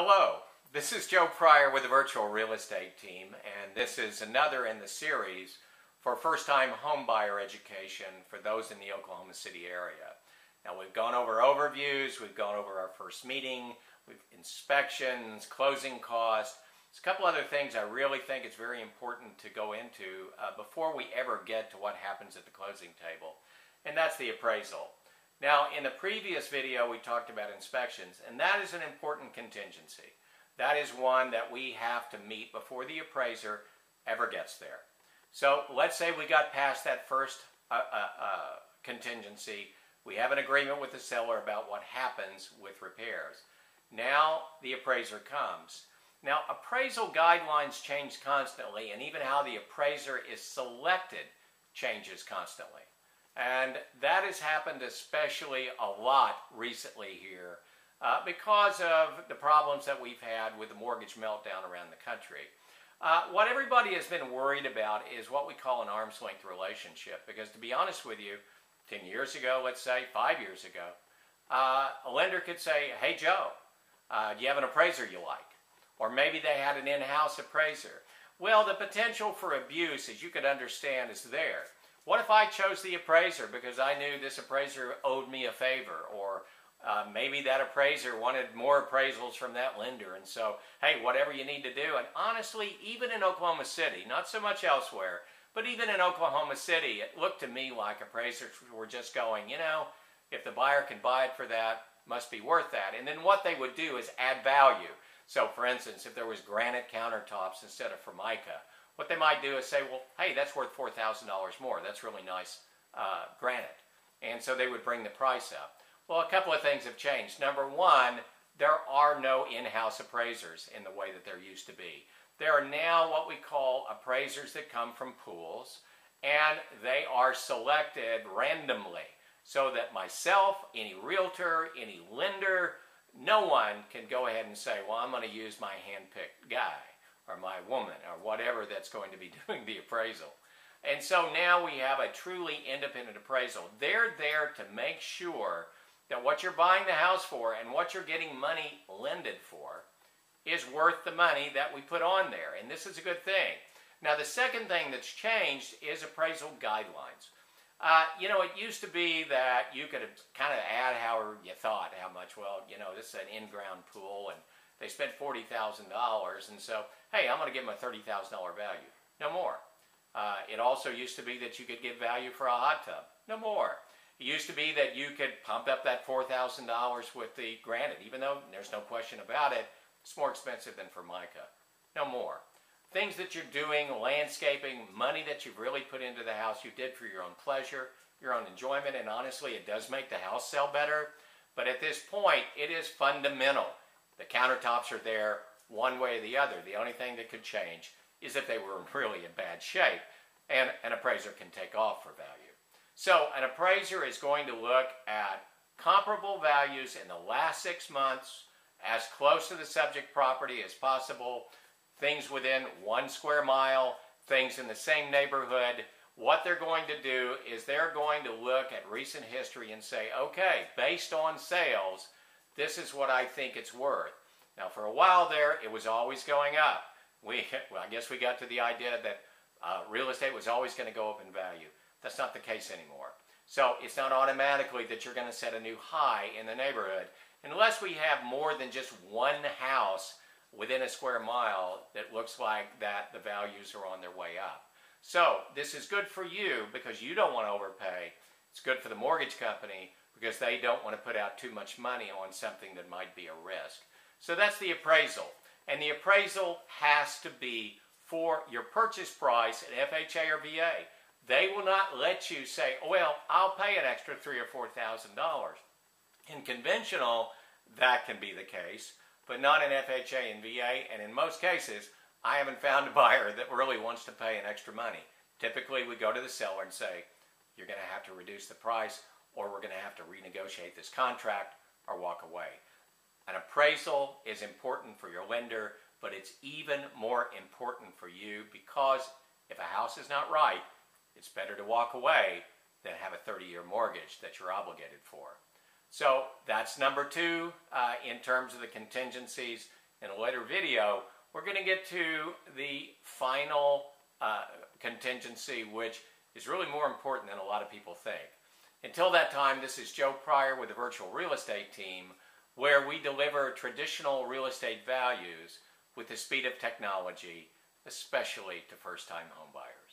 Hello, this is Joe Pryor with the Virtual Real Estate Team, and this is another in the series for first-time homebuyer education for those in the Oklahoma City area. Now, we've gone over overviews, we've gone over our first meeting, inspections, closing costs. There's a couple other things I really think it's very important to go into before we ever get to what happens at the closing table, and that's the appraisal. Now, in the previous video, we talked about inspections, and that is an important contingency. That is one that we have to meet before the appraiser ever gets there. So let's say we got past that first contingency. We have an agreement with the seller about what happens with repairs. Now the appraiser comes. Now, appraisal guidelines change constantly, and even how the appraiser is selected changes constantly. And that has happened especially a lot recently here because of the problems that we've had with the mortgage meltdown around the country. What everybody has been worried about is what we call an arm's length relationship, because to be honest with you, 10 years ago, let's say 5 years ago, a lender could say, "Hey Joe, do you have an appraiser you like?" Or maybe they had an in-house appraiser. Well, the potential for abuse, as you could understand, is there. What if I chose the appraiser because I knew this appraiser owed me a favor, or maybe that appraiser wanted more appraisals from that lender, and so, hey, whatever you need to do. And honestly, even in Oklahoma City, not so much elsewhere, but even in Oklahoma City, it looked to me like appraisers were just going, you know, if the buyer can buy it for that, must be worth that. And then what they would do is add value. So for instance, if there was granite countertops instead of Formica, what they might do is say, well, hey, that's worth $4,000 more. That's really nice granite. And so they would bring the price up. Well, a couple of things have changed. Number one, there are no in-house appraisers in the way that there used to be. There are now what we call appraisers that come from pools, and they are selected randomly so that myself, any realtor, any lender, no one can go ahead and say, well, I'm going to use my hand-picked guy or my woman or whatever that's going to be doing the appraisal. And so now we have a truly independent appraisal. They're there to make sure that what you're buying the house for and what you're getting money lended for is worth the money that we put on there. And this is a good thing. Now, the second thing that's changed is appraisal guidelines. You know, it used to be that you could kind of add however you thought, how much, well, you know, this is an in-ground pool and they spent $40,000, and so, hey, I'm going to give them a $30,000 value. No more. It also used to be that you could get value for a hot tub. No more. It used to be that you could pump up that $4,000 with the granite, even though there's no question about it, it's more expensive than Formica. No more. Things that you're doing, landscaping, money that you've really put into the house, you did for your own pleasure, your own enjoyment, and honestly, it does make the house sell better. But at this point, it is fundamental. The countertops are there one way or the other. The only thing that could change is if they were really in bad shape, and an appraiser can take off for value. So an appraiser is going to look at comparable values in the last 6 months, as close to the subject property as possible, things within 1 square mile, things in the same neighborhood. What they're going to do is they're going to look at recent history and say, okay, based on sales, this is what I think it's worth. Now, for a while there, it was always going up. Well, I guess we got to the idea that real estate was always going to go up in value. That's not the case anymore. So it's not automatically that you're going to set a new high in the neighborhood unless we have more than just one house within a square mile that looks like that the values are on their way up. So this is good for you because you don't want to overpay. It's good for the mortgage company because they don't want to put out too much money on something that might be a risk. So that's the appraisal. And the appraisal has to be for your purchase price at FHA or VA. They will not let you say, oh, well, I'll pay an extra $3,000 or $4,000. In conventional, that can be the case, but not in FHA and VA. And in most cases, I haven't found a buyer that really wants to pay an extra money. Typically, we go to the seller and say, you're going to have to reduce the price, or we're going to have to renegotiate this contract or walk away. An appraisal is important for your lender, but it's even more important for you because if a house is not right, it's better to walk away than have a 30-year mortgage that you're obligated for. So that's number two in terms of the contingencies. In a later video, we're going to get to the final contingency, which is really more important than a lot of people think. Until that time, this is Joe Pryor with the Virtual Real Estate Team, where we deliver traditional real estate values with the speed of technology, especially to first-time home buyers.